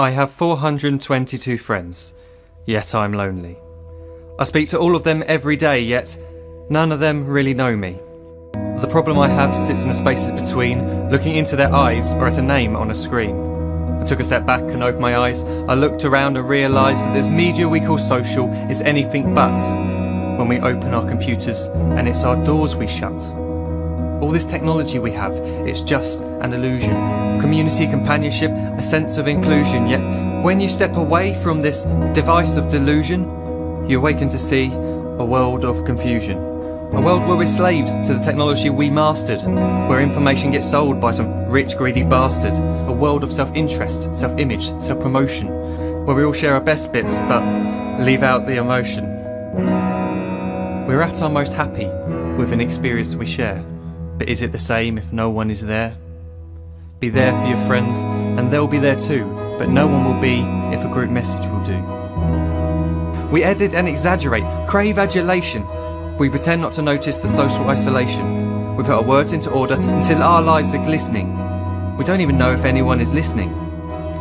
I have 422 friends, yet I'm lonely. I speak to all of them every day, yet none of them really know me. The problem I have sits in the spaces between looking into their eyes or at a name on a screen. I took a step back and opened my eyes. I looked around and realised that this media we call social is anything but when we open our computers and it's our doors we shut. All this technology we have, it's just an illusion. Community, companionship, a sense of inclusion. Yet when you step away from this device of delusion, you awaken to see a world of confusion. A world where we're slaves to the technology we mastered, where information gets sold by some rich, greedy bastard. A world of self-interest, self-image, self-promotion, where we all share our best bits but leave out the emotion. We're at our most happy with an experience we share. But is it the same if no one is there? Be there for your friends and they'll be there too, but no one will be if a group message will do. We edit and exaggerate, crave adulation. We pretend not to notice the social isolation. We put our words into order until our lives are glistening. We don't even know if anyone is listening.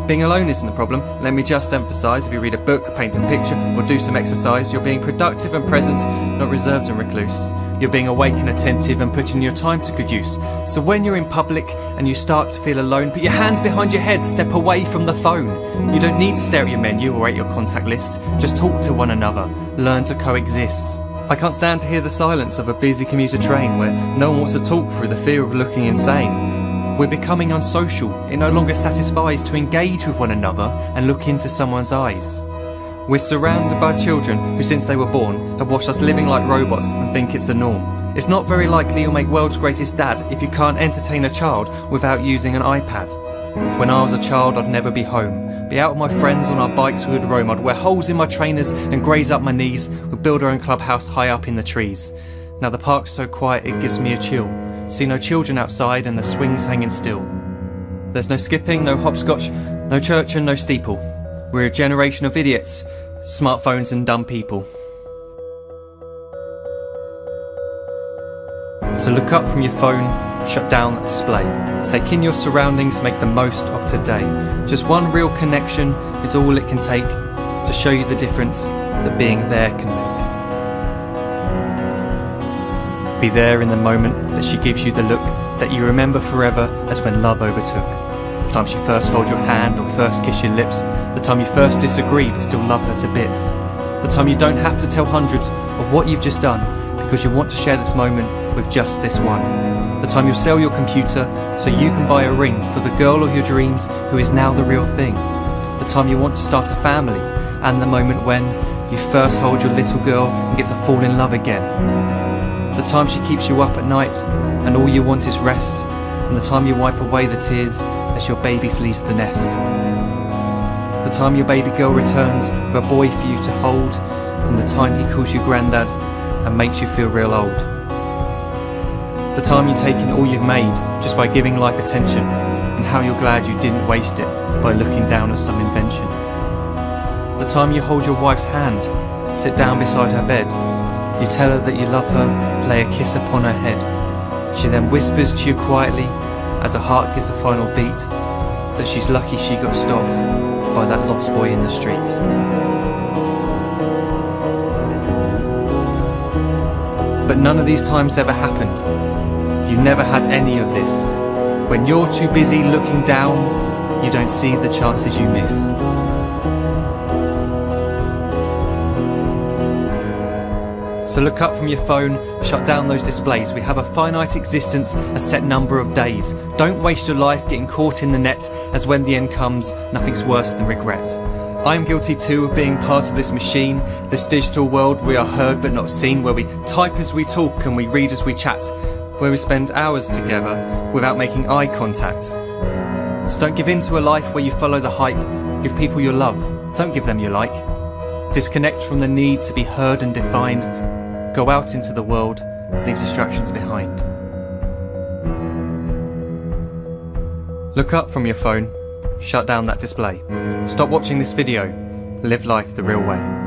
Being alone isn't the problem. Let me just emphasise, if you read a book, paint a picture or do some exercise, you're being productive and present, not reserved and recluse. You're being awake and attentive and putting your time to good use. So when you're in public and you start to feel alone, put your hands behind your head, step away from the phone. You don't need to stare at your menu or at your contact list. Just talk to one another. Learn to coexist. I can't stand to hear the silence of a busy commuter train where no one wants to talk through the fear of looking insane. We're becoming unsocial. It no longer satisfies to engage with one another and look into someone's eyes. We're surrounded by children who, since they were born, have watched us living like robots and think it's the norm. It's not very likely you'll make world's greatest dad if you can't entertain a child without using an iPad. When I was a child, I'd never be home. Be out with my friends on our bikes, we would roam. I'd wear holes in my trainers and graze up my knees. We'd build our own clubhouse high up in the trees. Now the park's so quiet it gives me a chill. See no children outside and the swings hanging still. There's no skipping, no hopscotch, no church and no steeple. We're a generation of idiots, smartphones and dumb people. So look up from your phone, shut down that display. Take in your surroundings, make the most of today. Just one real connection is all it can take to show you the difference that being there can make. Be there in the moment that she gives you the look that you remember forever as when love overtook. The time she first holds your hand or first kiss your lips. The time you first disagree but still love her to bits. The time you don't have to tell hundreds of what you've just done because you want to share this moment with just this one. The time you'll sell your computer so you can buy a ring for the girl of your dreams who is now the real thing. The time you want to start a family and the moment when you first hold your little girl and get to fall in love again. The time she keeps you up at night and all you want is rest. And the time you wipe away the tears as your baby flees the nest. The time your baby girl returns with a boy for you to hold, and the time he calls you granddad and makes you feel real old. The time you take in all you've made just by giving life attention, and how you're glad you didn't waste it by looking down at some invention. The time you hold your wife's hand, sit down beside her bed, you tell her that you love her, lay a kiss upon her head. She then whispers to you quietly as her heart gives a final beat that she's lucky she got stopped by that lost boy in the street. But none of these times ever happened. You never had any of this. When you're too busy looking down, you don't see the chances you miss. So look up from your phone, shut down those displays. We have a finite existence, a set number of days. Don't waste your life getting caught in the net, as when the end comes, nothing's worse than regret. I'm guilty too of being part of this machine, this digital world we are heard but not seen, where we type as we talk and we read as we chat, where we spend hours together without making eye contact. So don't give in to a life where you follow the hype. Give people your love, don't give them your like. Disconnect from the need to be heard and defined. Go out into the world, leave distractions behind. Look up from your phone, shut down that display. Stop watching this video, live life the real way.